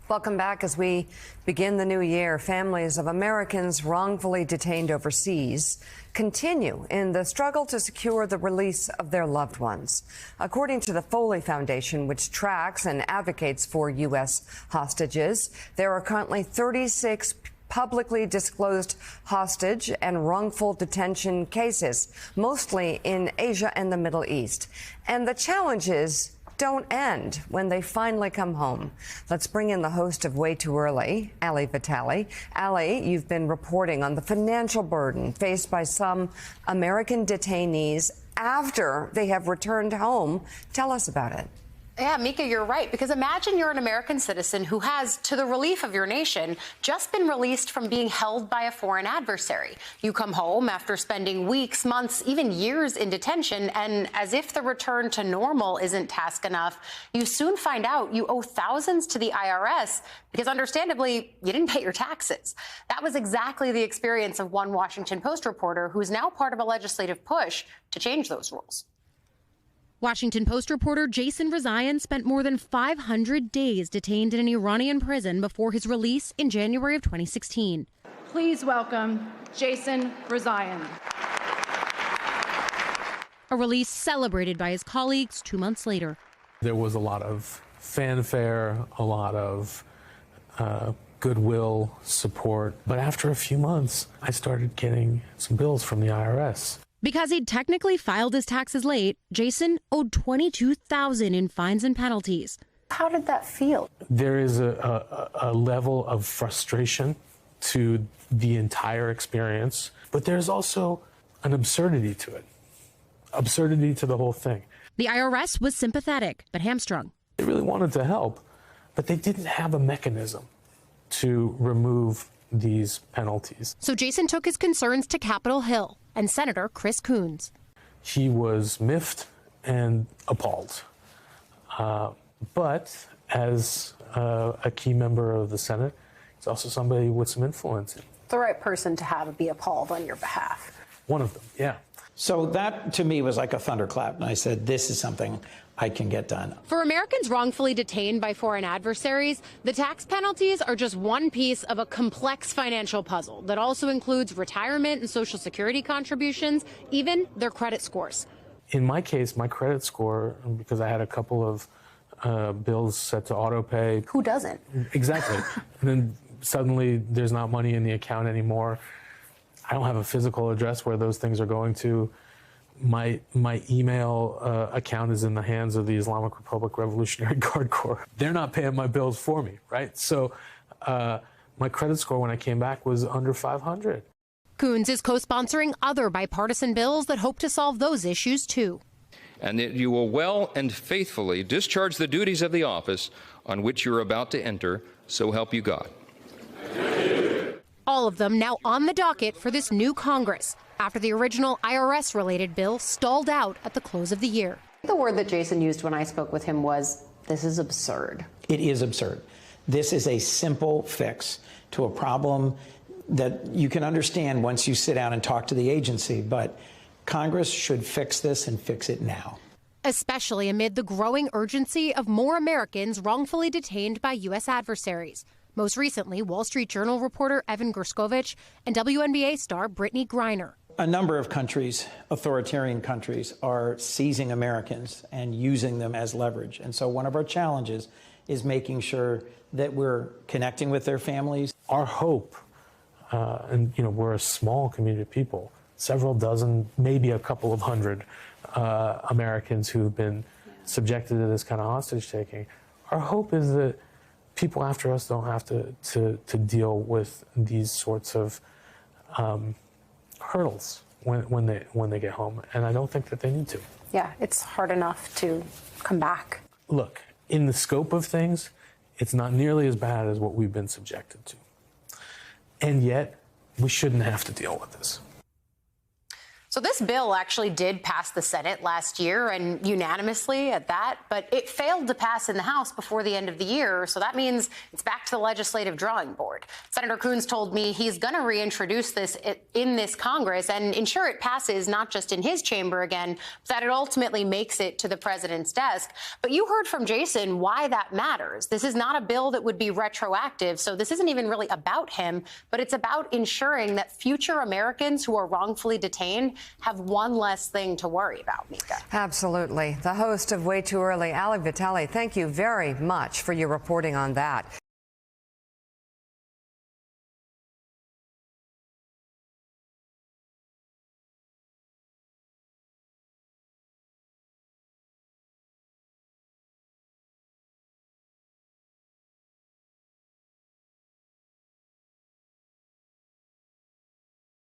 Welcome back. As we begin the new year, families of Americans wrongfully detained overseas continue in the struggle to secure the release of their loved ones. According to the Foley Foundation, which tracks and advocates for U.S. hostages, there are currently 36 publicly disclosed hostage and wrongful detention cases, mostly in Asia and the Middle East. And the challenges don't end when they finally come home. Let's bring in the host of Way Too Early, Ali Vitale. Ali, you've been reporting on the financial burden faced by some American detainees after they have returned home. Tell us about it. Yeah, Mika, you're right. Because imagine you're an American citizen who has, to the relief of your nation, just been released from being held by a foreign adversary. You come home after spending weeks, months, even years in detention, and as if the return to normal isn't task enough, you soon find out you owe thousands to the IRS because, understandably, you didn't pay your taxes. That was exactly the experience of one Washington Post reporter who is now part of a legislative push to change those rules. Washington Post reporter Jason Rezaian spent more than 500 days detained in an Iranian prison before his release in January of 2016. Please welcome Jason Rezaian. A release celebrated by his colleagues 2 months later. There was a lot of fanfare, a lot of goodwill, support. But after a few months, I started getting some bills from the IRS. Because he'd technically filed his taxes late, Jason owed $22,000 in fines and penalties. How did that feel? There is a level of frustration to the entire experience, but there's also an absurdity to it. Absurdity to the whole thing. The IRS was sympathetic, but hamstrung. They really wanted to help, but they didn't have a mechanism to remove these penalties. So Jason took his concerns to Capitol Hill and Senator Chris Coons. He was miffed and appalled. But as a key member of the Senate, he's also somebody with some influence. The right person to have be appalled on your behalf. One of them, yeah. So that, to me, was like a thunderclap. And I said, this is something I can get done. For Americans wrongfully detained by foreign adversaries, the tax penalties are just one piece of a complex financial puzzle that also includes retirement and Social Security contributions, even their credit scores. In my case, my credit score, because I had a couple of bills set to auto pay. Who doesn't? Exactly. And then suddenly there's not money in the account anymore. I don't have a physical address where those things are going to. My email account is in the hands of the Islamic Republic Revolutionary Guard Corps. They're not paying my bills for me, right? So my credit score when I came back was under 500. Coons is co-sponsoring other bipartisan bills that hope to solve those issues, too. And that you will well and faithfully discharge the duties of the office on which you're about to enter, so help you God. All of them now on the docket for this new Congress, after the original IRS-related bill stalled out at the close of the year. The word that Jason used when I spoke with him was, this is absurd. It is absurd. This is a simple fix to a problem that you can understand once you sit down and talk to the agency, but Congress should fix this and fix it now. Especially amid the growing urgency of more Americans wrongfully detained by U.S. adversaries. Most recently, Wall Street Journal reporter Evan Gershkovich and WNBA star Brittany Griner. A number of countries, authoritarian countries, are seizing Americans and using them as leverage. And so one of our challenges is making sure that we're connecting with their families. Our hope, and we're a small community of people, several dozen, maybe a couple of hundred Americans who've been subjected to this kind of hostage taking. Our hope is that people after us don't have to deal with these sorts of hurdles when they get home, and I don't think that they need to. Yeah, it's hard enough to come back. Look, in the scope of things, it's not nearly as bad as what we've been subjected to, and yet we shouldn't have to deal with this. So this bill actually did pass the Senate last year, and unanimously at that, but it failed to pass in the House before the end of the year. So that means it's back to the legislative drawing board. Senator Coons told me he's going to reintroduce this in this Congress and ensure it passes not just in his chamber again, but that it ultimately makes it to the president's desk. But you heard from Jason why that matters. This is not a bill that would be retroactive. So this isn't even really about him, but it's about ensuring that future Americans who are wrongfully detained have one less thing to worry about, Mika. Absolutely. The host of Way Too Early, Ali Vitale, thank you very much for your reporting on that.